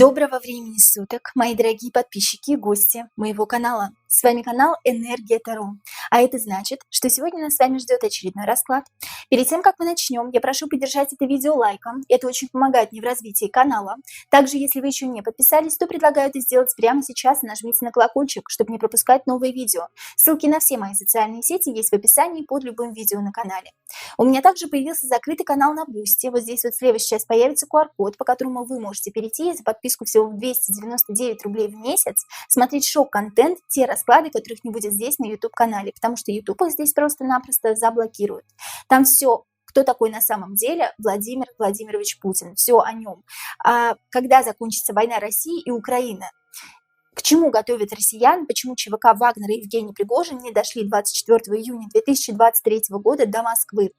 Доброго времени суток, мои дорогие подписчики и гости моего канала. С вами канал Энергия Таро. А это значит, что сегодня нас с вами ждет очередной расклад. Перед тем, как мы начнем, я прошу поддержать это видео лайком. Это очень помогает мне в развитии канала. Также, если вы еще не подписались, то предлагаю это сделать прямо сейчас и нажмите на колокольчик, чтобы не пропускать новые видео. Ссылки на все мои социальные сети есть в описании под любым видео на канале. У меня также появился закрытый канал на Бусти. Вот здесь вот слева сейчас появится QR-код, по которому вы можете перейти за подписку всего в 299 рублей в месяц, смотреть шок-контент, те расклады, которых не будет здесь на YouTube-канале, потому что YouTube их здесь просто-напросто заблокирует. Там все, кто такой на самом деле Владимир Владимирович Путин, все о нем. Когда закончится война России и Украины, к чему готовят россиян, почему ЧВК Вагнера и Евгений Пригожин не дошли 24 июня 2023 года до Москвы?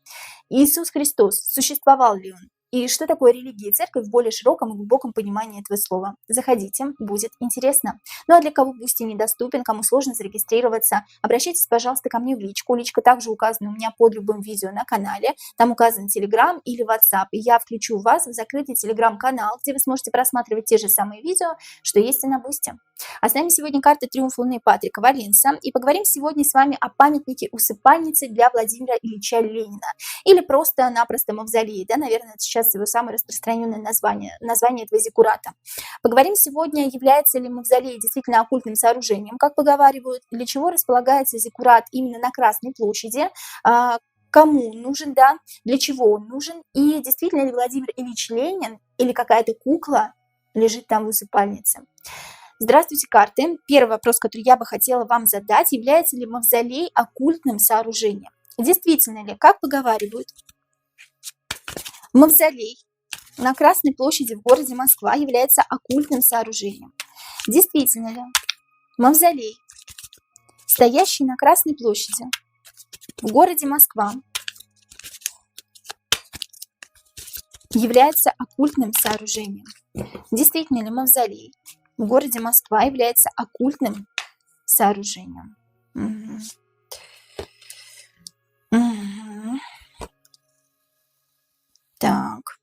Иисус Христос, существовал ли он? И что такое религия и церковь в более широком и глубоком понимании этого слова? Заходите, будет интересно. Ну а для кого Бусти недоступен, кому сложно зарегистрироваться, обращайтесь, пожалуйста, ко мне в личку. Личка также указана у меня под любым видео на канале. Там указан Telegram или WhatsApp. И я включу вас в закрытый Telegram-канал, где вы сможете просматривать те же самые видео, что есть и на Бусти. А с нами сегодня карта «Триумф Луны» Патрика Валенса. И поговорим сегодня с вами о памятнике усыпальницы для Владимира Ильича Ленина. Или просто-напросто мавзолей, да, наверное, это сейчас его самое распространенное название этого зиккурата. Поговорим сегодня, является ли мавзолей действительно оккультным сооружением, как поговаривают, для чего располагается зиккурат именно на Красной площади, кому нужен, да, для чего он нужен, и действительно ли Владимир Ильич Ленин или какая-то кукла лежит там в усыпальнице. Здравствуйте, карты. Первый вопрос, который я бы хотела вам задать, является ли мавзолей оккультным сооружением? Действительно ли, как поговаривают, мавзолей на Красной площади в городе Москва является оккультным сооружением? Действительно ли, мавзолей, стоящий на Красной площади в городе Москва, является оккультным сооружением? Действительно ли мавзолей в городе Москва является оккультным сооружением? Так.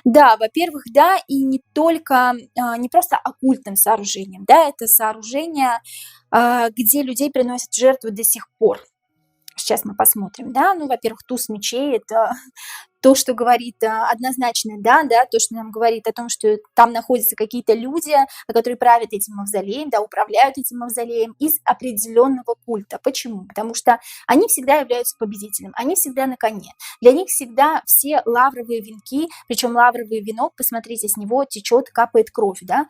Да, во-первых, да, и не только, не просто оккультным сооружением, да, это сооружение, где людей приносят в жертву до сих пор. Сейчас мы посмотрим, да, ну, во-первых, туз мечей – это то, что говорит однозначно, да, то, что нам говорит о том, что там находятся какие-то люди, которые правят этим мавзолеем, да, управляют этим мавзолеем из определенного культа. Почему? Потому что они всегда являются победителем, они всегда на коне. Для них всегда все лавровые венки, причем лавровый венок, посмотрите, с него течет, капает кровь, да,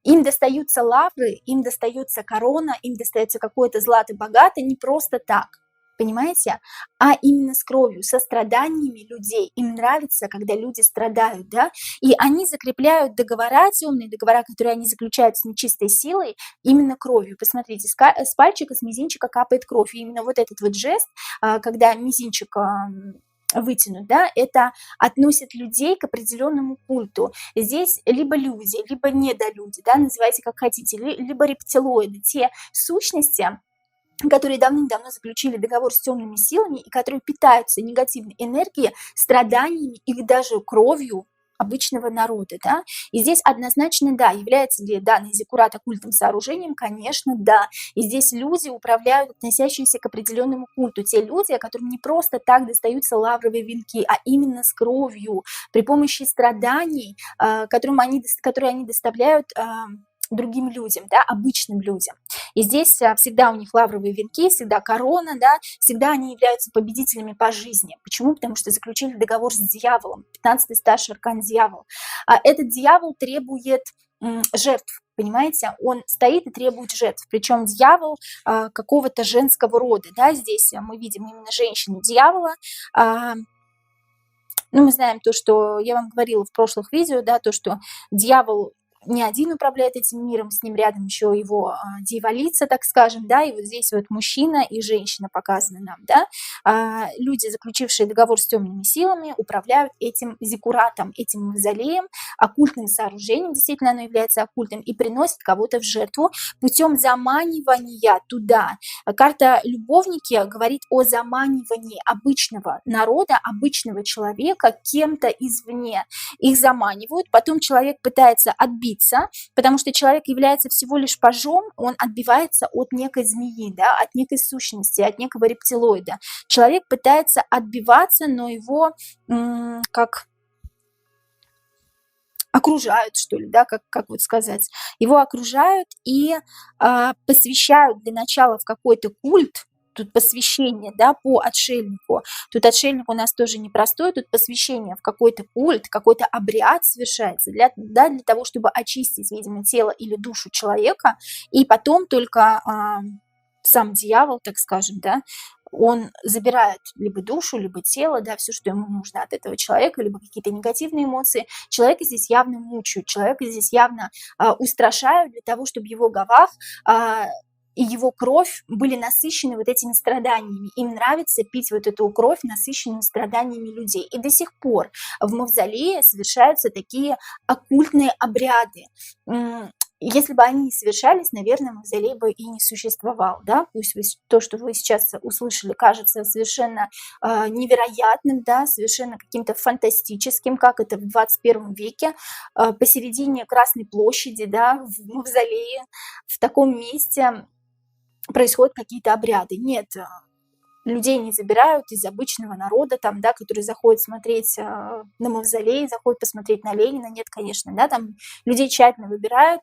им достаются лавры, им достается корона, им достается какое-то злато-богато не просто так, понимаете? А именно с кровью, со страданиями людей. Им нравится, когда люди страдают, да? И они закрепляют договора, темные договора, которые они заключают с нечистой силой, именно кровью. Посмотрите, с пальчика, с мизинчика капает кровь. И именно вот этот вот жест, когда мизинчик вытянуть, да, это относит людей к определенному культу. Здесь либо люди, либо недолюди, да, называйте как хотите, либо рептилоиды, те сущности, которые давным-давно заключили договор с темными силами и которые питаются негативной энергией, страданиями и даже кровью обычного народа, да, и здесь однозначно, да, является ли данный зиккурат оккультным сооружением, конечно, да, и здесь люди управляют, относящиеся к определенному культу, те люди, которым не просто так достаются лавровые венки, а именно с кровью, при помощи страданий, которые они доставляют другим людям, да, обычным людям. И здесь всегда у них лавровые венки, всегда корона, да, всегда они являются победителями по жизни. Почему? Потому что заключили договор с дьяволом, 15-й старший аркан дьявол. А этот дьявол требует жертв, понимаете? Он стоит и требует жертв. Причем дьявол какого-то женского рода, да, здесь мы видим именно женщину дьявола. Ну, мы знаем то, что я вам говорила в прошлых видео, да, то, что дьявол не один управляет этим миром, с ним рядом еще его дьяволица, так скажем, да, и вот здесь вот мужчина и женщина показаны нам, да. Люди, заключившие договор с темными силами, управляют этим зиккуратом, этим мавзолеем, оккультным сооружением, действительно оно является оккультным, и приносят кого-то в жертву путем заманивания туда. Карта любовники говорит о заманивании обычного народа, обычного человека кем-то извне. Их заманивают, потом человек пытается отбиться, потому что человек является всего лишь пажом, он отбивается от некой змеи, да, от некой сущности, от некого рептилоида. Человек пытается отбиваться, но его как окружают, что ли, да, как вот сказать. Его окружают и посвящают для начала в какой-то культ. Тут посвящение, да, по отшельнику. Тут отшельник у нас тоже непростой, тут посвящение в какой-то культ, какой-то обряд совершается для того, чтобы очистить, видимо, тело или душу человека, и потом только сам дьявол, так скажем, да, он забирает либо душу, либо тело, да, все, что ему нужно от этого человека, либо какие-то негативные эмоции. Человека здесь явно мучают, человека здесь явно устрашают для того, чтобы его гавах и его кровь были насыщены вот этими страданиями. Им нравится пить вот эту кровь, насыщенную страданиями людей. И до сих пор в мавзолее совершаются такие оккультные обряды. Если бы они не совершались, наверное, мавзолей бы и не существовал, да, пусть то, что вы сейчас услышали, кажется совершенно невероятным, да, совершенно каким-то фантастическим, как это в 21 веке, посередине Красной площади, да, в мавзолее, в таком месте происходят какие-то обряды. Нет, людей не забирают из обычного народа, там, да, который заходит смотреть на мавзолей, заходит посмотреть на Ленина. Нет, конечно, да, там людей тщательно выбирают,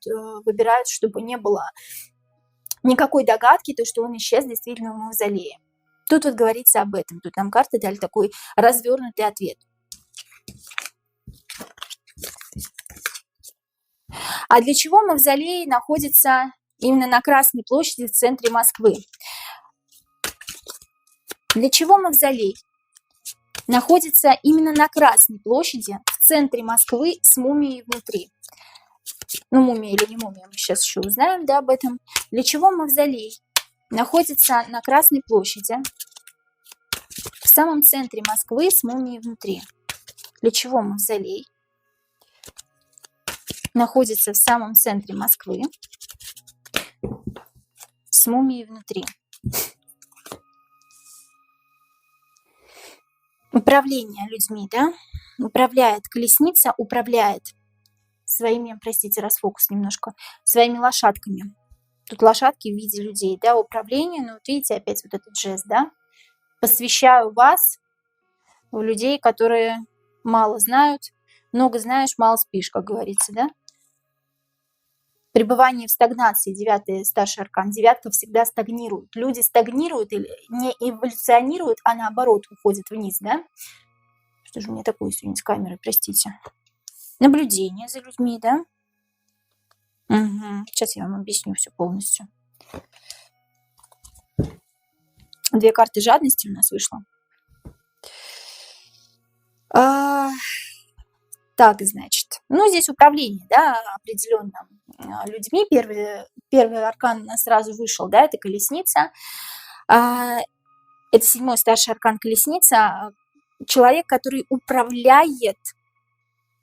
чтобы не было никакой догадки, то, что он исчез действительно в мавзолее. Тут вот говорится об этом, тут нам карты дали такой развернутый ответ. А для чего мавзолей находится именно на Красной площади в центре Москвы? Для чего мавзолей находится именно на Красной площади в центре Москвы с мумией внутри? Ну, мумия или не мумия, мы сейчас еще узнаем, да, об этом. Для чего мавзолей находится на Красной площади в самом центре Москвы с мумией внутри? Для чего мавзолей находится в самом центре Москвы с мумией внутри? Управление людьми, да? Управляет колесница, управляет своими, простите, расфокус немножко, своими лошадками. Тут лошадки в виде людей, да, управление, ну вот видите опять вот этот жест, да? Посвящаю вас в людей, которые мало знают, много знаешь, мало спишь, как говорится, да? Пребывание в стагнации, 9-й старший аркан, 9-ка всегда стагнирует. Люди стагнируют или не эволюционируют, а наоборот уходят вниз, да? Что же у меня такое сегодня с камерой, простите. Наблюдение за людьми, да? Угу. Сейчас я вам объясню все полностью. 2 карты жадности у нас вышло. Так, значит, ну, здесь управление, да, определенно людьми. Первый аркан у нас сразу вышел, да, это колесница. Это 7-й старший аркан колесница. Человек, который управляет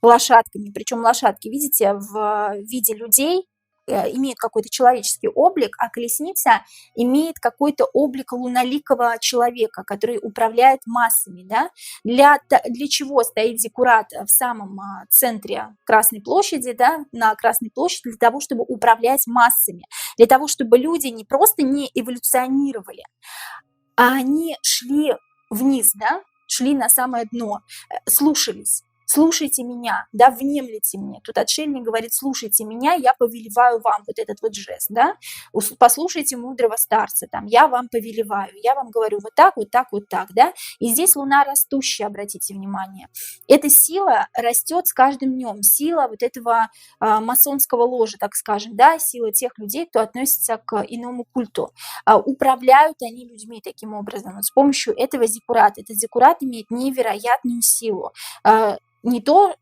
лошадками, причем лошадки, видите, в виде людей, имеют какой-то человеческий облик, а колесница имеет какой-то облик луноликого человека, который управляет массами. Да? Для чего стоит зиккурат в самом центре Красной площади, да? На Красной площади? Для того, чтобы управлять массами, для того, чтобы люди не просто не эволюционировали, а они шли вниз, да? Шли на самое дно, слушались. Слушайте меня, да, внемлите мне. Тут отшельник говорит, слушайте меня, я повелеваю вам, вот этот вот жест, да. Послушайте мудрого старца, там, я вам повелеваю, я вам говорю вот так, вот так, вот так, да. И здесь луна растущая, обратите внимание. Эта сила растет с каждым днем, сила вот этого масонского ложа, так скажем, да, сила тех людей, кто относится к иному культу. Управляют они людьми таким образом, вот с помощью этого зиккурата. Этот зиккурат имеет невероятную силу. Не то,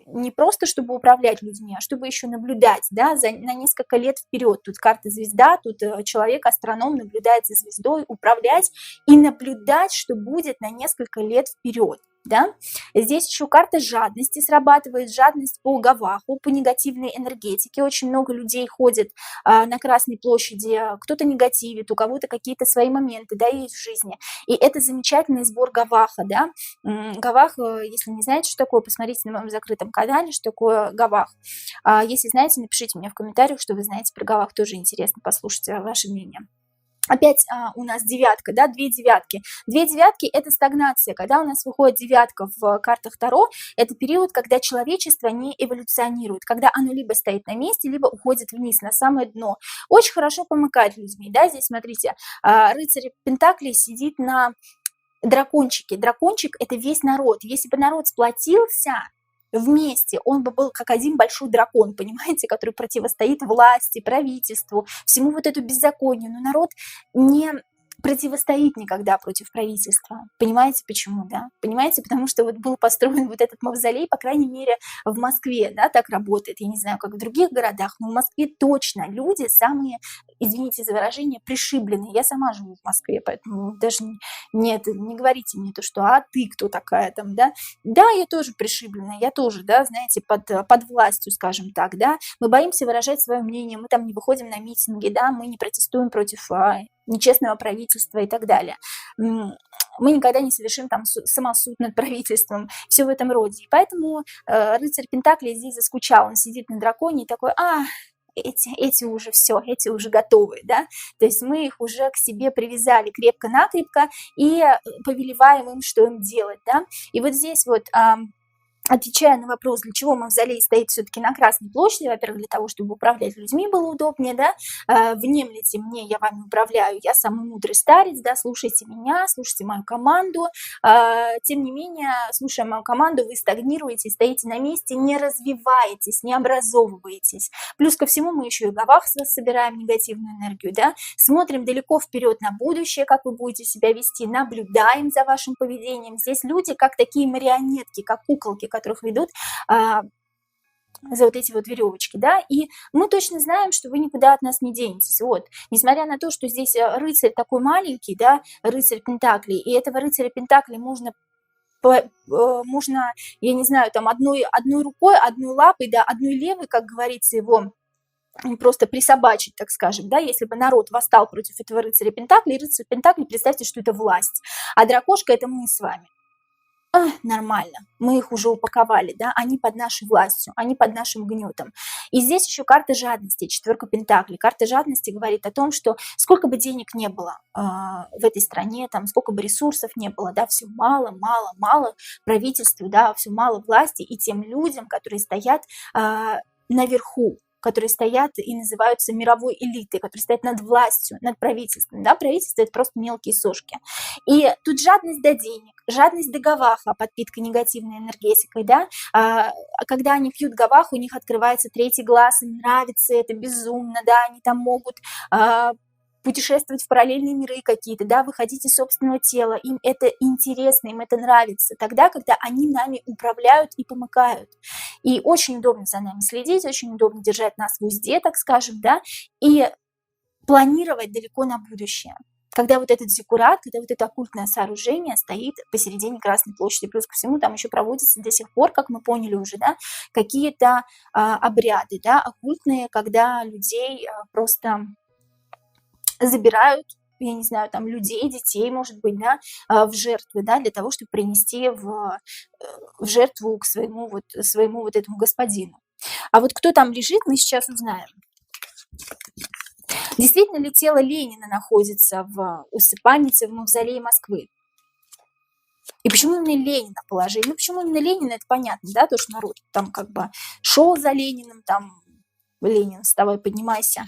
не просто чтобы управлять людьми, а чтобы еще наблюдать, да, на несколько лет вперед. Тут карта звезда, тут человек, астроном, наблюдает за звездой, управлять и наблюдать, что будет на несколько лет вперед. Да? Здесь еще карта жадности срабатывает, жадность по Гаваху, по негативной энергетике. Очень много людей ходит на Красной площади, кто-то негативит, у кого-то какие-то свои моменты, да, есть в жизни. И это замечательный сбор Гаваха, да. Гавах, если не знаете, что такое, посмотрите на моем закрытом канале, что такое Гавах. Если знаете, напишите мне в комментариях, что вы знаете про Гавах, тоже интересно послушать ваше мнение. Опять у нас девятка, да, две девятки. Две девятки – это стагнация. Когда у нас выходит девятка в картах Таро, это период, когда человечество не эволюционирует, когда оно либо стоит на месте, либо уходит вниз, на самое дно. Очень хорошо помыкать людьми, да, здесь, смотрите, рыцарь Пентаклей сидит на дракончике. Дракончик – это весь народ. Если бы народ сплотился вместе, он бы был как один большой дракон, понимаете, который противостоит власти, правительству, всему вот эту беззаконию. Но народ не противостоит никогда против правительства. Понимаете, почему, да? Понимаете, потому что вот был построен вот этот мавзолей, по крайней мере, в Москве, да, так работает. Я не знаю, как в других городах, но в Москве точно люди самые, извините за выражение, пришибленные. Я сама живу в Москве, поэтому даже не говорите мне то, что «а ты кто такая там», да? Да, я тоже пришибленная, я тоже, да, знаете, под властью, скажем так, да. Мы боимся выражать свое мнение, мы там не выходим на митинги, да, мы не протестуем против нечестного правительства и так далее. Мы никогда не совершим там самосуд над правительством, все в этом роде. И поэтому рыцарь Пентаклей здесь заскучал, он сидит на драконе и такой: эти уже все, эти уже готовы, да, то есть мы их уже к себе привязали крепко-накрепко и повелеваем им, что им делать, да. И вот здесь вот, отвечая на вопрос, для чего мавзолей стоит все-таки на Красной площади, во-первых, для того, чтобы управлять людьми было удобнее, да, внемлите мне, я вами управляю, я самый мудрый старец, да, слушайте меня, слушайте мою команду, тем не менее, слушая мою команду, вы стагнируете, стоите на месте, не развиваетесь, не образовываетесь. Плюс ко всему мы еще и Гавах собираем негативную энергию, да, смотрим далеко вперед на будущее, как вы будете себя вести, наблюдаем за вашим поведением. Здесь люди как такие марионетки, как куколки, которых ведут за вот эти вот веревочки, да, и мы точно знаем, что вы никуда от нас не денетесь, вот, несмотря на то, что здесь рыцарь такой маленький, да, рыцарь Пентаклей, и этого рыцаря Пентаклей можно, я не знаю, там одной рукой, одной лапой, да, одной левой, как говорится, его просто присобачить, так скажем, да, если бы народ восстал против этого рыцаря Пентаклей, рыцарь Пентаклей, представьте, что это власть, а дракошка – это мы с вами. Нормально, мы их уже упаковали, да, они под нашей властью, они под нашим гнетом. И здесь еще карта жадности, четверка пентаклей. Карта жадности говорит о том, что сколько бы денег не было в этой стране, там, сколько бы ресурсов не было, да, все мало, мало, мало правительству, да, все мало власти и тем людям, которые стоят наверху, которые стоят и называются мировой элитой, которые стоят над властью, над правительством. Да? Правительство – это просто мелкие сошки. И тут жадность до денег, жадность до Гаваха, подпитка негативной энергетикой. Да? Когда они пьют Гавах, у них открывается третий глаз, им нравится это безумно, да? Они там могут путешествовать в параллельные миры какие-то, да, выходить из собственного тела, им это интересно, им это нравится, тогда, когда они нами управляют и помыкают. И очень удобно за нами следить, очень удобно держать нас в узде, так скажем, да, и планировать далеко на будущее. Когда вот этот зиккурат, когда вот это оккультное сооружение стоит посередине Красной площади, плюс ко всему там еще проводятся до сих пор, как мы поняли уже, да, какие-то обряды, да, оккультные, когда людей просто забирают, я не знаю, там людей, детей, может быть, да, в жертвы, да, для того, чтобы принести в жертву к своему вот этому господину. А вот кто там лежит, мы сейчас узнаем. Действительно ли тело Ленина находится в усыпальнице в мавзолее Москвы? И почему именно Ленина положили? Ну, почему именно Ленина, это понятно, да, то, что народ там как бы шел за Лениным, там, Ленин, вставай, поднимайся,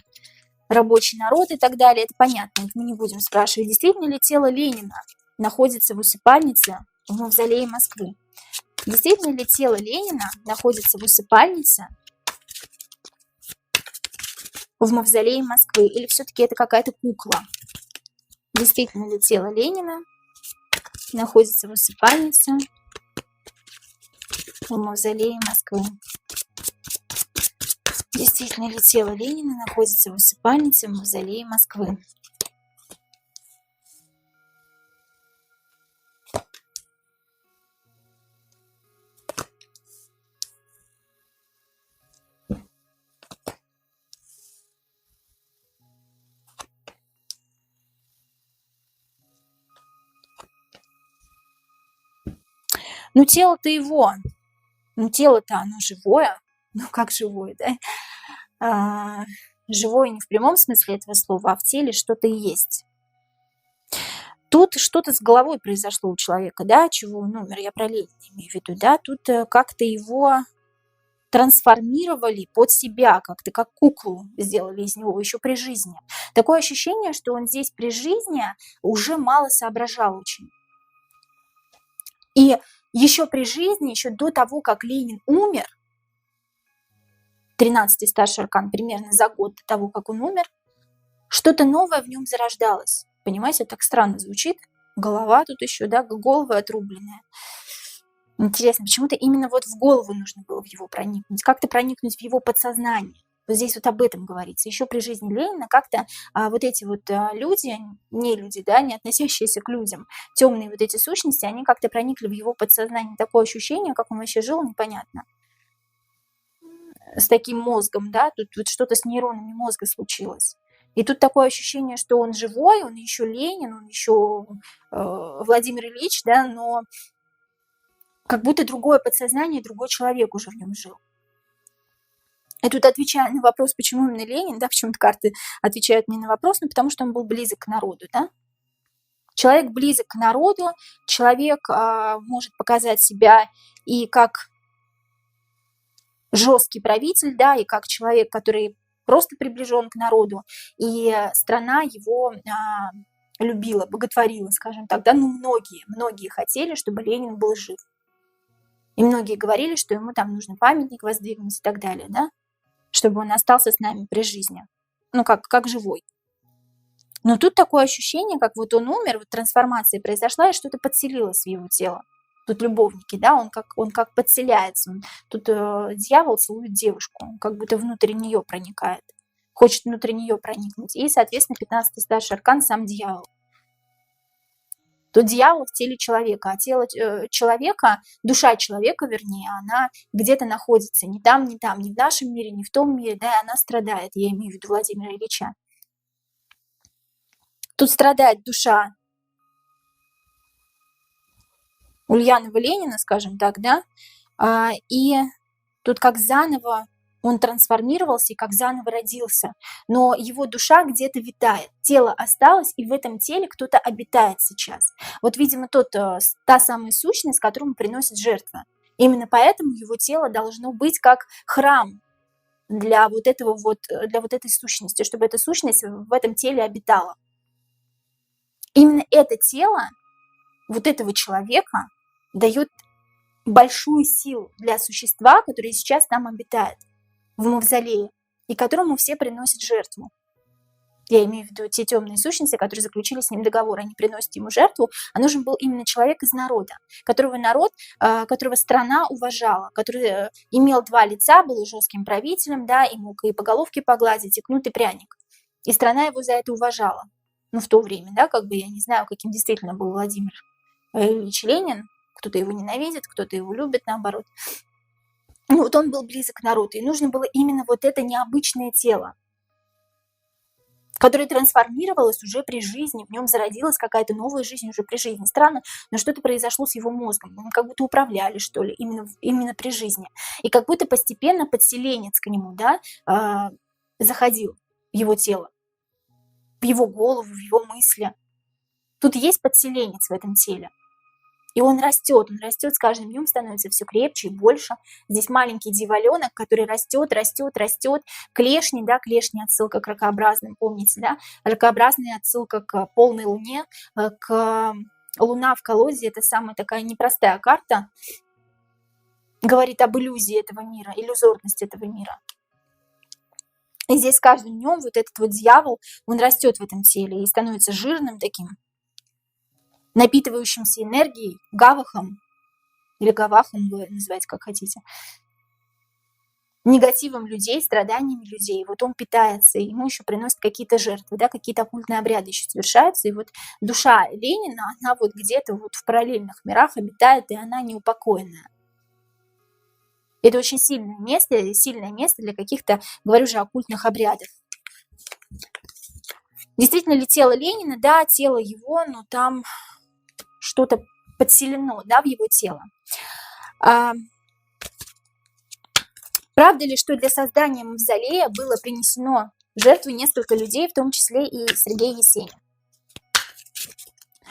рабочий народ и так далее, это понятно, это мы не будем спрашивать. Действительно ли тело Ленина находится в усыпальнице в мавзолее Москвы? Действительно ли тело Ленина находится в усыпальнице в мавзолее Москвы? Или все-таки это какая-то кукла? Действительно ли тело Ленина находится в усыпальнице в мавзолее Москвы. Действительно ли тело Ленина находится в усыпальнице в мавзолее Москвы? Ну, тело-то его, ну, тело-то оно живое, ну, как живое, да? Живое не в прямом смысле этого слова, а в теле что-то и есть. Тут что-то с головой произошло у человека, да, чего он умер, я про Ленина имею в виду, да, тут как-то его трансформировали под себя, как-то как куклу сделали из него еще при жизни. Такое ощущение, что он здесь при жизни уже мало соображал очень. И еще при жизни, еще до того, как Ленин умер, 13-й старший аркан, примерно за год до того, как он умер, что-то новое в нем зарождалось. Понимаете, так странно звучит. Голова тут еще, да, голова отрубленная. Интересно, почему-то именно вот в голову нужно было в его проникнуть, как-то проникнуть в его подсознание. Вот здесь вот об этом говорится. Еще при жизни Ленина как-то вот эти вот люди, не люди, да, не относящиеся к людям, темные вот эти сущности, они как-то проникли в его подсознание. Такое ощущение, как он вообще жил, непонятно. С таким мозгом, да, тут вот что-то с нейронами мозга случилось. И тут такое ощущение, что он живой, он еще Ленин, он еще Владимир Ильич, да, но как будто другое подсознание, другой человек уже в нем жил. И тут, отвечая на вопрос, почему именно Ленин, да, почему-то карты отвечают мне на вопрос, ну, потому что он был близок к народу, да. Человек близок к народу, человек может показать себя и как жесткий правитель, да, и как человек, который просто приближен к народу, и страна его любила, боготворила, скажем так, да, ну, многие хотели, чтобы Ленин был жив. И многие говорили, что ему там нужно памятник воздвигнуть и так далее, да, чтобы он остался с нами при жизни, ну, как живой. Но тут такое ощущение, как вот он умер, вот трансформация произошла, и что-то подселилось в его тело. Тут любовники, да, он как подселяется. Тут дьявол целует девушку, он как будто внутрь нее проникает, хочет внутрь нее проникнуть. И, соответственно, 15-й старший аркан сам дьявол. Тут дьявол в теле человека, а тело человека, душа человека, вернее, она где-то находится не там, не в нашем мире, не в том мире, да, и она страдает, я имею в виду Владимира Ильича. Тут страдает душа Ульянова Ленина, скажем так, да, и тут как заново он трансформировался и как заново родился, но его душа где-то витает, тело осталось, и в этом теле кто-то обитает сейчас. Вот, видимо, та самая сущность, которому приносит жертва. Именно поэтому его тело должно быть как храм для вот этой сущности, чтобы эта сущность в этом теле обитала. Именно это тело вот этого человека дает большую силу для существа, которое сейчас там обитает в мавзолее, и которому все приносят жертву. Я имею в виду те темные сущности, которые заключили с ним договор, они приносят ему жертву, а нужен был именно человек из народа, которого страна уважала, который имел два лица, был жестким правителем, да, и мог и по головке погладить, и кнут, и пряник. И страна его за это уважала. Ну, в то время, да, как бы я не знаю, каким действительно был Владимир Ильич Ленин, кто-то его ненавидит, кто-то его любит, наоборот. Ну, вот он был близок к народу, и нужно было именно вот это необычное тело, которое трансформировалось уже при жизни, в нем зародилась какая-то новая жизнь уже при жизни. Странно, но что-то произошло с его мозгом, мы как будто управляли, что ли, именно при жизни. И как будто постепенно подселенец к нему, да, заходил в его тело, в его голову, в его мысли. Тут есть подселенец в этом теле. И он растет с каждым днем становится все крепче и больше. Здесь маленький дьяволенок, который растет. Клешни, да, клешни отсылка к ракообразным, помните, да? Ракообразная отсылка к полной луне, к луна в колоде. Это самая такая непростая карта. Говорит об иллюзии этого мира, иллюзорности этого мира. И здесь с каждым днем вот этот вот дьявол, он растет в этом теле и становится жирным таким, напитывающимся энергией, гавахом. или Гавахом, называйте как хотите, негативом людей, страданиями людей. Вот он питается, и ему еще приносят какие-то жертвы, да, какие-то оккультные обряды еще совершаются. И вот душа Ленина, она вот где-то вот в параллельных мирах обитает, и она неупокоенная. Это очень сильное место для каких-то, говорю же, оккультных обрядов. Действительно ли тело Ленина? Да, тело его, но там что-то подселено, да, в его тело. Правда ли, что для создания мавзолея было принесено в жертву несколько людей, в том числе и Сергей Есенин?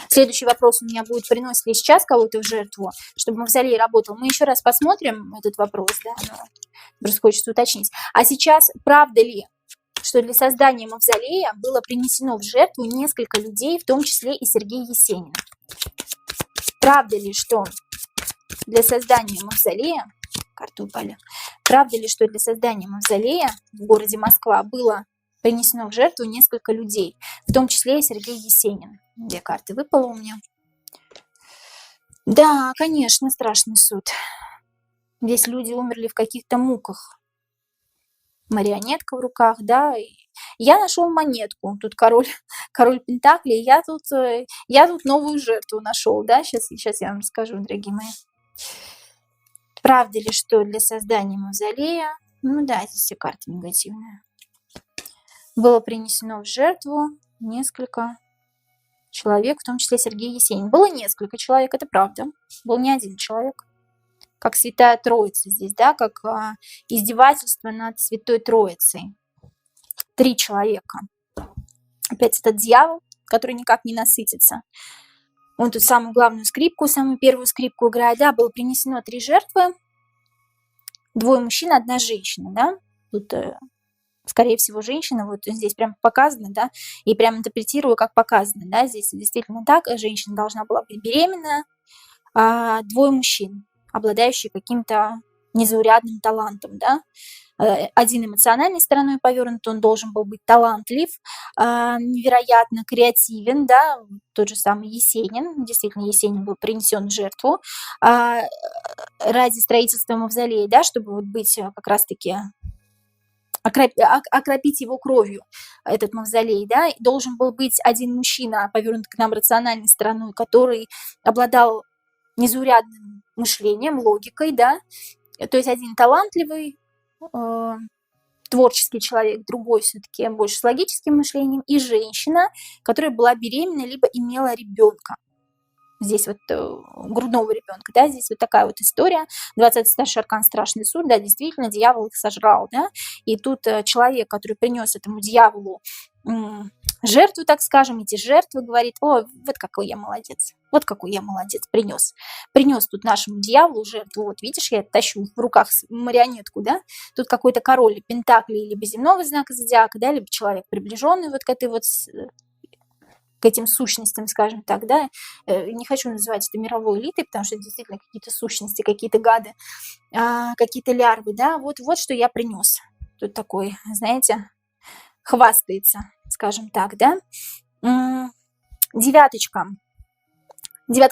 Следующий вопрос у меня будет: приносит ли сейчас кого-то в жертву, чтобы мавзолей работал? Мы еще раз посмотрим этот вопрос, да, но просто хочется уточнить. А сейчас, правда ли, что для создания мавзолея было принесено в жертву несколько людей, в том числе и Сергей Есенин? Правда ли, что для создания мавзолея, карту упали, правда ли, что для создания мавзолея в городе Москва было принесено в жертву несколько людей, в том числе и Сергей Есенин? Две карты выпало у меня. Да, конечно, страшный суд. Здесь люди умерли в каких-то муках. Марионетка в руках, да. Я нашел монетку. Тут король Пентаклей. Я тут новую жертву нашел, да. Сейчас я вам расскажу, дорогие мои. Правда ли, что для создания мавзолея, ну да, здесь все карты негативные, было принесено в жертву несколько человек, в том числе Сергей Есенин. Было несколько человек, это правда. Был не один человек. Как Святая Троица здесь, да, как издевательство над Святой Троицей. 3 человека. Опять этот дьявол, который никак не насытится. Он тут самую главную скрипку, самую первую скрипку играет. Да, было принесено 3 жертвы. 2 мужчин, 1 женщина, да. Тут, скорее всего, женщина. Вот здесь прям показано, да. И прям интерпретирую, как показано, да. Здесь действительно так. Женщина должна была быть беременная. 2 мужчин, обладающие каким-то незаурядным талантом, да. Один эмоциональной стороной повернут, он должен был быть талантлив, невероятно креативен, да, тот же самый Есенин, действительно, Есенин был принесен в жертву ради строительства мавзолея, да, чтобы вот быть как раз-таки окропить его кровью, этот мавзолей, да, и должен был быть один мужчина, повернут к нам рациональной стороной, который обладал незаурядным мышлением, логикой, да, то есть один талантливый, творческий человек, другой все-таки больше с логическим мышлением, и женщина, которая была беременна, либо имела ребенка. Здесь вот грудного ребенка, да, здесь вот такая вот история. 20 старший аркан страшный суд, да, действительно, дьявол их сожрал, да, и тут человек, который принес этому дьяволу жертву, так скажем, эти жертвы, говорит: о, вот какой я молодец, принес тут нашему дьяволу жертву, вот видишь, я тащу в руках марионетку, да, тут какой-то король пентаклей, либо земного знака зодиака, да, либо человек, приближенный вот к этой вот к этим сущностям, скажем так, да, не хочу называть это мировой элитой, потому что это действительно какие-то сущности, какие-то гады, какие-то лярвы, да, вот что я принес. Тут такой, знаете, хвастается, скажем так, да. Девяточка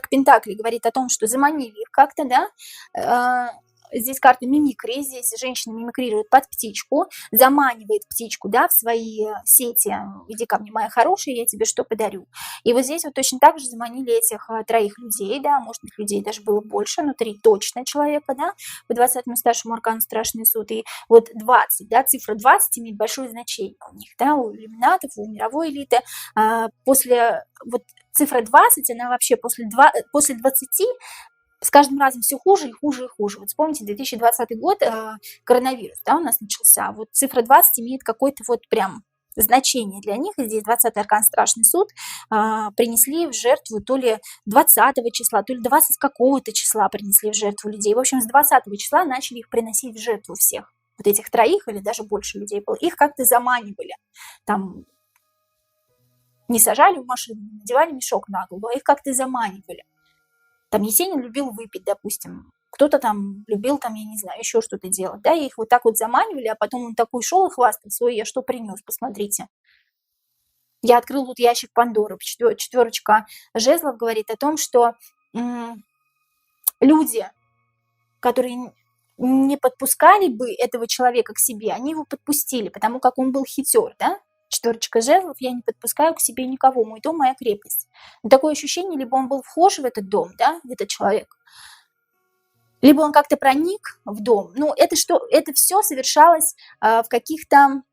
пентаклей говорит о том, что заманили их как-то, да. Здесь карта мимикрии, здесь женщина мимикрирует под птичку, заманивает птичку, да, в свои сети: иди ко мне, моя хорошая, я тебе что подарю. И вот здесь вот точно так же заманили этих 3 людей, да, может быть, людей даже было больше, но 3 точно человека, да, по 20-му старшему аркану страшный суд. И вот 20, да, цифра 20 имеет большое значение у них, да, у иллюминатов, у мировой элиты. После вот цифра 20, она вообще после 20 с каждым разом все хуже и хуже и хуже. Вот вспомните, 2020 год, коронавирус, да, у нас начался. Вот цифра 20 имеет какое-то вот прям значение для них. И здесь 20-й аркан страшный суд принесли в жертву то ли 20 числа, то ли 20 какого-то числа принесли в жертву людей. В общем, с 20 числа начали их приносить в жертву всех. Вот этих 3 или даже больше людей было. Их как-то заманивали. Там не сажали в машину, не надевали мешок на голову, а их как-то заманивали. Там Есенин любил выпить, допустим, кто-то там любил, там, я не знаю, еще что-то делать, да, и их вот так вот заманивали, а потом он такой шел и хвастался: ой, я что принес, посмотрите. Я открыл тут ящик Пандоры. 4 жезлов говорит о том, что люди которые не подпускали бы этого человека к себе, они его подпустили, потому как он был хитер, да? Четверочка жезлов, я не подпускаю к себе никого, мой дом, моя крепость. Но такое ощущение, либо он был вхож в этот дом, да, в этот человек, либо он как-то проник в дом. Ну, это все совершалось в каких-то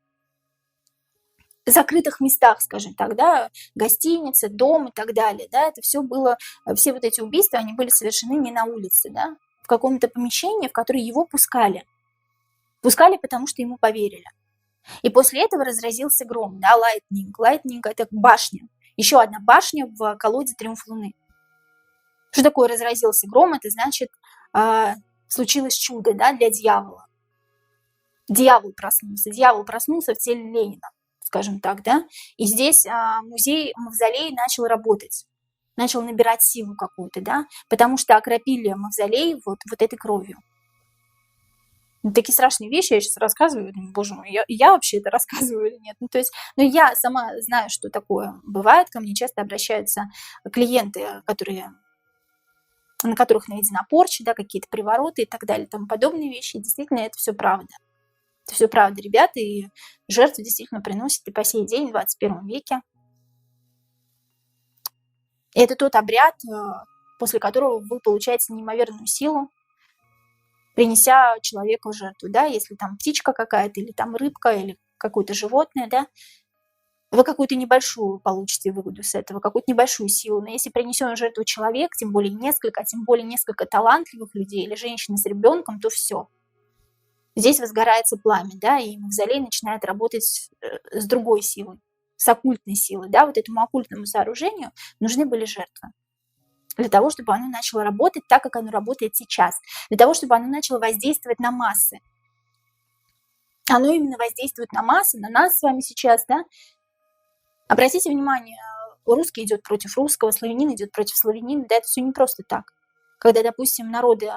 закрытых местах, скажем так, да, гостиница, дом и так далее, да, это все было, все вот эти убийства, они были совершены не на улице, да, в каком-то помещении, в которое его пускали. Пускали, потому что ему поверили. И после этого разразился гром, да, lightning. Lightning – это башня. Еще одна башня в колоде «Триумф Луны». Что такое разразился гром? Это значит, случилось чудо, да, для дьявола. Дьявол проснулся в теле Ленина, скажем так, да. И здесь мавзолей начал работать, начал набирать силу какую-то, да, потому что окропили мавзолей вот этой кровью. Такие страшные вещи я сейчас рассказываю, думаю, боже мой, я вообще это рассказываю или нет? Ну, то есть, я сама знаю, что такое бывает, ко мне часто обращаются клиенты, на которых наведена порча, да, какие-то привороты и так далее, и тому подобные вещи, и действительно это все правда. Это все правда, ребята, и жертвы действительно приносят и по сей день в 21 веке. И это тот обряд, после которого вы получаете неимоверную силу, принеся человеку жертву, да, если там птичка какая-то, или там рыбка, или какое-то животное, да, вы какую-то небольшую получите выгоду с этого, какую-то небольшую силу. Но если принесен в жертву человек, тем более несколько талантливых людей или женщины с ребенком, то все. Здесь возгорается пламя, да, и мавзолей начинает работать с другой силой, с оккультной силой, да, вот этому оккультному сооружению нужны были жертвы для того, чтобы оно начало работать так, как оно работает сейчас, для того, чтобы оно начало воздействовать на массы. Оно именно воздействует на массы, на нас с вами сейчас, да. Обратите внимание, русский идет против русского, славянин идет против славянина, да, это все не просто так. Когда, допустим, народы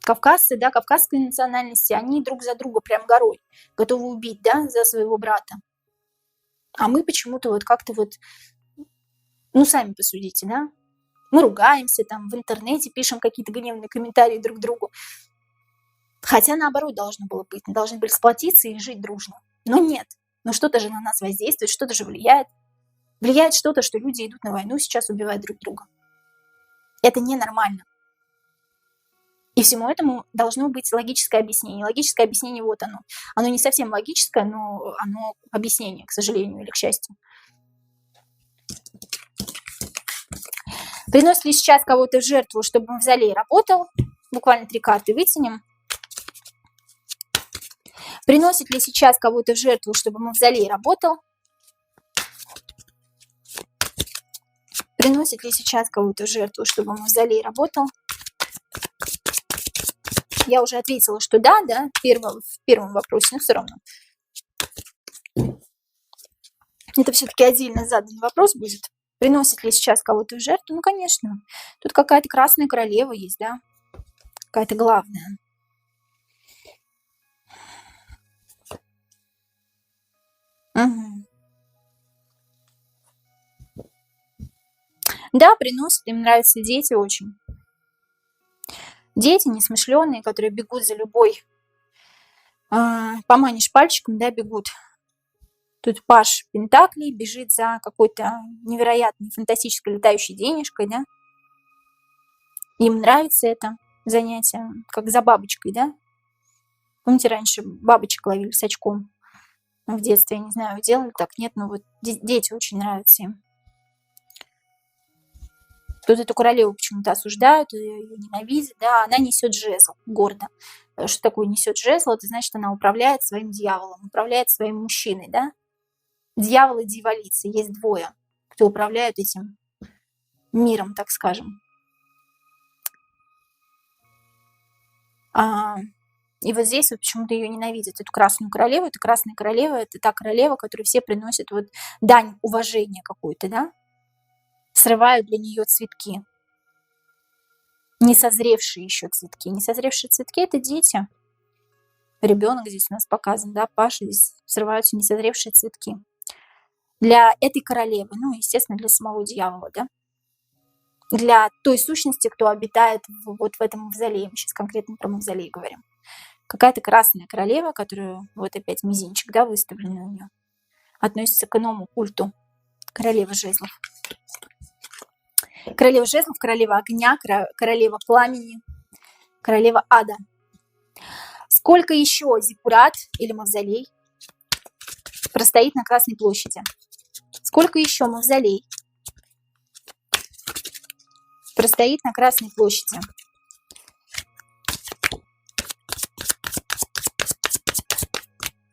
кавказцы, да, кавказской национальности, они друг за друга прям горой готовы убить, да, за своего брата. А мы почему-то вот как-то вот, ну, сами посудите, да, мы ругаемся, там, в интернете пишем какие-то гневные комментарии друг другу. Хотя наоборот должно было быть, мы должны были сплотиться и жить дружно. Но нет, но что-то же на нас воздействует, что-то же влияет. Влияет что-то, что люди идут на войну, сейчас убивают друг друга. Это ненормально. И всему этому должно быть логическое объяснение. Логическое объяснение вот оно. Оно не совсем логическое, но оно объяснение, к сожалению или к счастью. Приносит ли сейчас кого-то в жертву, чтобы мавзолей работал? Буквально 3 карты вытянем. Приносит ли сейчас кого-то в жертву, чтобы мавзолей работал? Приносит ли сейчас кого-то в жертву, чтобы мавзолей работал? Я уже ответила, что да, в первом вопросе, но все равно. Это все-таки отдельно заданный вопрос будет. Приносит ли сейчас кого-то в жертву? Ну, конечно. Тут какая-то красная королева есть, да? Какая-то главная. Угу. Да, приносит, им нравятся дети очень. Дети несмышленые, которые бегут за любой, поманишь пальчиком, да, бегут. Тут паж пентаклей бежит за какой-то невероятной, фантастической летающей денежкой, да. Им нравится это занятие, как за бабочкой, да. Помните, раньше бабочек ловили с очком в детстве, я не знаю, делали так, нет, но вот дети очень нравятся им. Тут эту королеву почему-то осуждают, ее ненавидят, да, она несет жезл гордо. Что такое несет жезл? Это значит, она управляет своим дьяволом, управляет своим мужчиной, да. Дьявол и дьяволица, есть двое, кто управляют этим миром, так скажем. И вот здесь вот почему-то ее ненавидят, эту красную королеву. Эта красная королева – это та королева, которой все приносят вот дань уважения какую-то, да. Срывают для нее цветки. Несозревшие еще цветки. Несозревшие цветки – это дети. Ребенок здесь у нас показан, да, Паша, здесь срываются несозревшие цветки. Для этой королевы, ну, естественно, для самого дьявола, да. для той сущности, кто обитает вот в этом мавзолее. Мы сейчас конкретно про мавзолей говорим. Какая-то красная королева, которая, вот опять мизинчик, да, выставленный у нее, относится к иному культу королевы жезлов. Королева жезлов, королева огня, королева пламени, королева ада. Сколько еще зиккурат или мавзолей простоит на Красной площади? Сколько еще мавзолей простоит на Красной площади?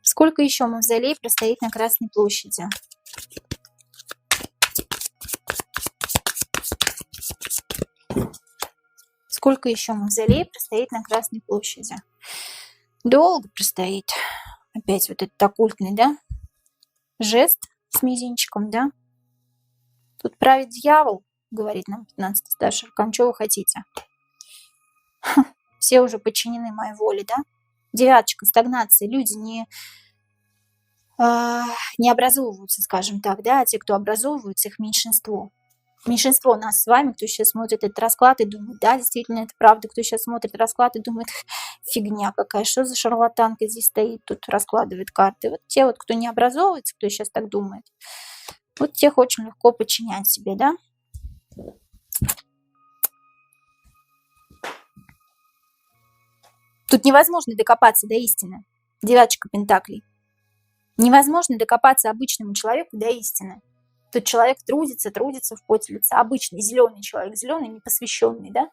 Сколько еще мавзолей простоит на Красной площади? Сколько еще мавзолей простоит на Красной площади? Долго простоит. Опять вот этот оккультный, да? Жест с мизинчиком, да? Тут правит дьявол, говорит нам 15-й старший аркан. Чего вы хотите? Все уже подчинены моей воле, да? Девяточка, стагнация. Люди не образовываются, скажем так, да? А те, кто образовываются, их меньшинство. Меньшинство нас с вами, кто сейчас смотрит этот расклад и думает, да, действительно, это правда. Кто сейчас смотрит расклад и думает, фигня какая, что за шарлатанка здесь стоит, тут раскладывает карты. Вот те, вот, кто не образовывается, кто сейчас так думает, вот тех очень легко подчинять себе, да. Тут невозможно докопаться до истины. Девяточка пентаклей. Невозможно докопаться обычному человеку до истины. Тот человек трудится в поте лица. Обычный зеленый человек, зеленый, непосвященный, да?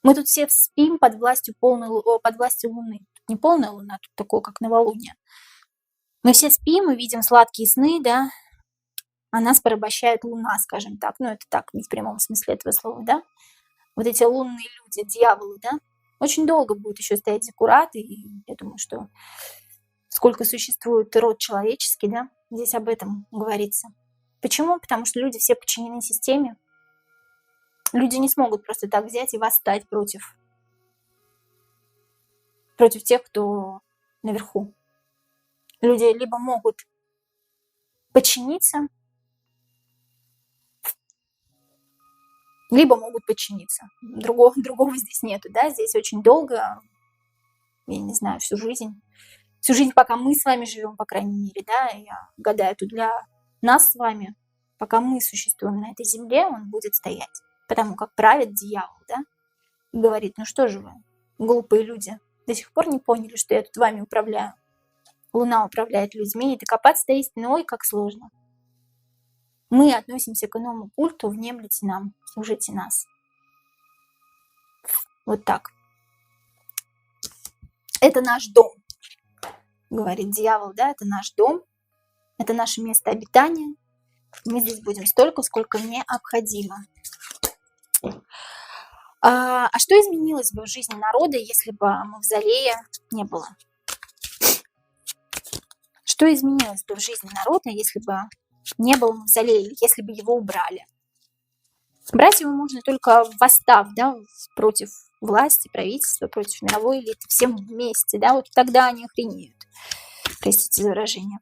Мы тут все спим под властью Луны. Тут не полная Луна, тут такое, как новолуние. Мы все спим и видим сладкие сны, да? А нас порабощает Луна, скажем так. Ну, это так, не в прямом смысле этого слова, да? Вот эти лунные люди, дьяволы, да? Очень долго будет еще стоять зиккурат, и я думаю, что сколько существует род человеческий, да? Здесь об этом говорится. Почему? Потому что люди все подчинены системе. Люди не смогут просто так взять и восстать против тех, кто наверху. Люди либо могут подчиниться, либо могут подчиниться. Другого здесь нету, да? Здесь очень долго, я не знаю, всю жизнь, пока мы с вами живем, по крайней мере, да, я гадаю, тут для нас с вами, пока мы существуем на этой земле, он будет стоять. Потому как правит дьявол, да, и говорит, ну что же вы, глупые люди, до сих пор не поняли, что я тут вами управляю. Луна управляет людьми, и докопаться до истины, ой, как сложно. Мы относимся к иному культу, внемлите нам, служите нас. Вот так. Это наш дом, говорит дьявол, да, это наш дом, это наше место обитания. Мы здесь будем столько, сколько необходимо. А что изменилось бы в жизни народа, если бы мавзолея не было? Что изменилось бы в жизни народа, если бы не было мавзолея, если бы его убрали? Брать его можно только восстав, да, против власти, правительства, против мировой элиты, всем вместе, да, вот тогда они охренеют. Простите за выражение.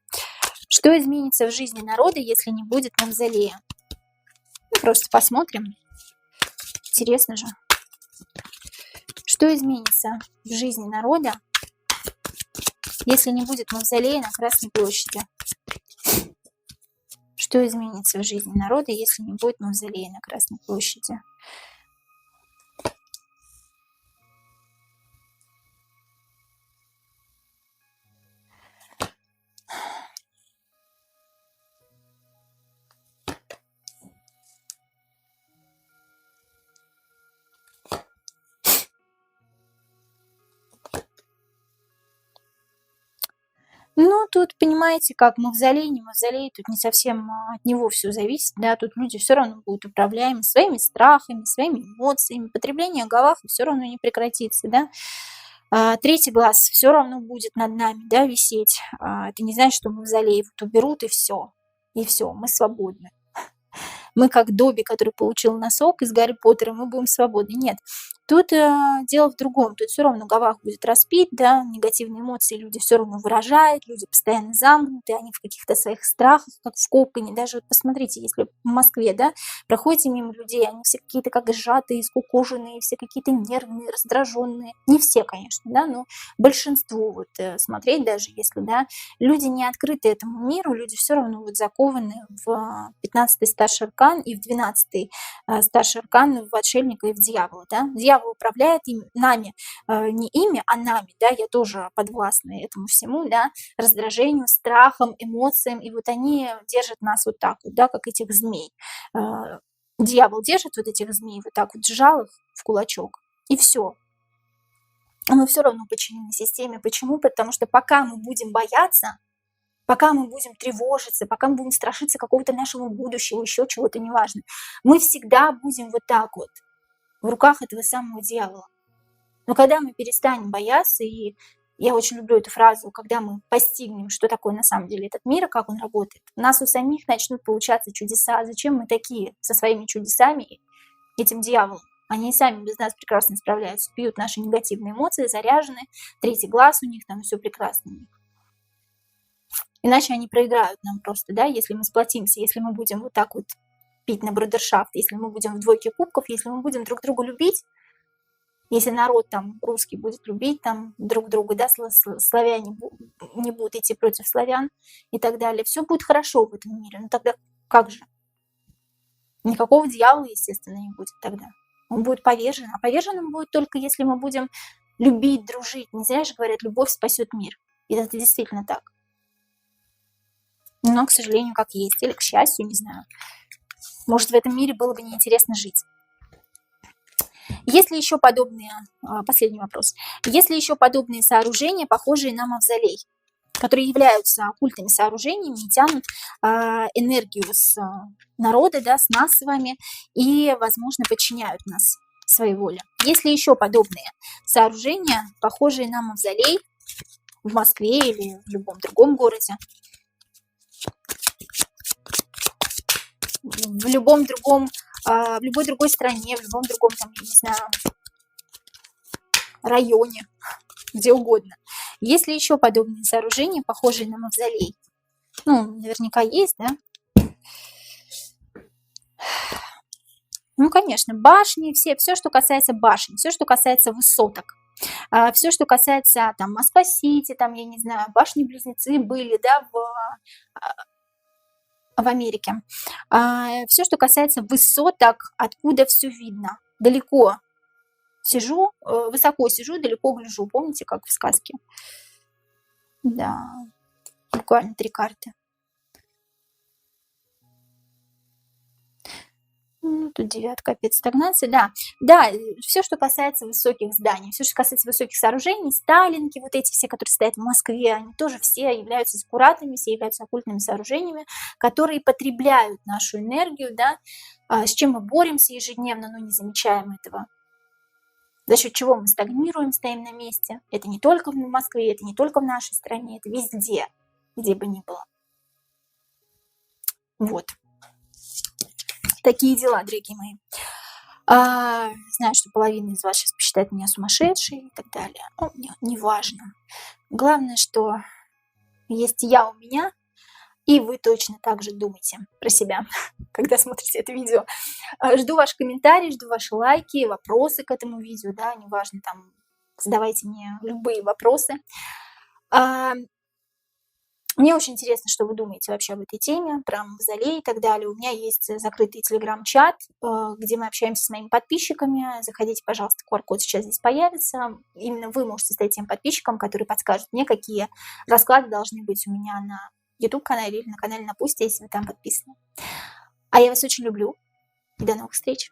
Что изменится в жизни народа, если не будет мавзолея? Ну, просто посмотрим. Интересно же. Что изменится в жизни народа, если не будет мавзолея на Красной площади? Что изменится в жизни народа, если не будет мавзолея на Красной площади? Ну, тут, понимаете, как мавзолей, не мавзолей, тут не совсем от него все зависит, да, тут люди все равно будут управляемы своими страхами, своими эмоциями, потребление гафа все равно не прекратится, да. Третий глаз все равно будет над нами, да, висеть. Это не значит, что мавзолей вот уберут и все, мы свободны. Мы как Добби, который получил носок из Гарри Поттера, мы будем свободны. Нет, Тут дело в другом. Тут все равно Гавах будет распит, да, негативные эмоции люди все равно выражают, люди постоянно замкнуты, они в каких-то своих страхах, как в коконе. Даже вот посмотрите, если в Москве, да, проходите мимо людей, они все какие-то как сжатые, скукоженные, все какие-то нервные, раздраженные. Не все, конечно, да, но большинство вот смотреть даже, если, да, люди не открыты этому миру, люди все равно вот закованы в 15-й старший аркан и в 12-й старший аркан в отшельника и в дьявола, да. Дьявол управляет нами, не ими, а нами, да, я тоже подвластна этому всему, да, раздражению, страхам, эмоциям, и вот они держат нас вот так вот, да, как этих змей. Дьявол держит вот этих змей, вот так вот сжал их в кулачок, и все. Мы все равно подчинены системе. Почему? Потому что пока мы будем бояться, пока мы будем тревожиться, пока мы будем страшиться какого-то нашего будущего, еще чего-то, неважно, мы всегда будем вот так вот, в руках этого самого дьявола. Но когда мы перестанем бояться, и я очень люблю эту фразу, когда мы постигнем, что такое на самом деле этот мир, и как он работает, у нас у самих начнут получаться чудеса. Зачем мы такие со своими чудесами, этим дьяволом? Они и сами без нас прекрасно справляются, пьют наши негативные эмоции, заряжены, третий глаз у них, там все прекрасно у них. Иначе они проиграют нам просто, да, если мы сплотимся, если мы будем вот так вот пить на брудершафт, если мы будем в двойке кубков, если мы будем друг друга любить, если народ там русский будет любить там друг друга, да, славяне не будут идти против славян и так далее, все будет хорошо в этом мире. Но тогда как же? Никакого дьявола, естественно, не будет тогда. Он будет повержен. А поверженным будет только если мы будем любить, дружить. Не зря же говорят, любовь спасет мир. И это действительно так. Но, к сожалению, как есть. Или к счастью, не знаю. Может, в этом мире было бы неинтересно жить. Есть ли еще подобные, последний вопрос, есть ли еще подобные сооружения, похожие на мавзолей, которые являются оккультными сооружениями и тянут энергию с народа, да, с нас с вами, и, возможно, подчиняют нас своей воле? Есть ли еще подобные сооружения, похожие на мавзолей в Москве или в любом другом городе? В любом другом, в любой другой стране, в любом другом, там, я не знаю, районе, где угодно. Есть ли еще подобные сооружения, похожие на мавзолей? Ну, наверняка есть, да? Ну, конечно, башни, все, что касается башен, все, что касается высоток, все, что касается там Москва-Сити, там, я не знаю, башни-близнецы были, да, в Америке. Все, что касается высоток, откуда все видно. Далеко сижу, высоко сижу, далеко гляжу. Помните, как в сказке? Да, буквально 3 карты. Ну, тут 9, опять стагнация, да, все, что касается высоких зданий, все, что касается высоких сооружений, сталинки, вот эти все, которые стоят в Москве, они тоже все являются зиккуратами, все являются оккультными сооружениями, которые потребляют нашу энергию, да, с чем мы боремся ежедневно, но не замечаем этого. За счет чего мы стагнируем, стоим на месте. Это не только в Москве, это не только в нашей стране, это везде, где бы ни было. Вот. Такие дела, дорогие мои. Знаю, что половина из вас сейчас посчитает меня сумасшедшей и так далее. Ну, не важно. Главное, что есть я у меня, и вы точно так же думаете про себя, когда смотрите это видео. Жду ваши комментарии, жду ваши лайки, вопросы к этому видео, да, неважно, там, задавайте мне любые вопросы. Мне очень интересно, что вы думаете вообще об этой теме, про мавзолей и так далее. У меня есть закрытый телеграм-чат, где мы общаемся с моими подписчиками. Заходите, пожалуйста, QR-код сейчас здесь появится. Именно вы можете стать тем подписчиком, который подскажет мне, какие расклады должны быть у меня на YouTube-канале или на канале на Пусте, если вы там подписаны. А я вас очень люблю. И до новых встреч!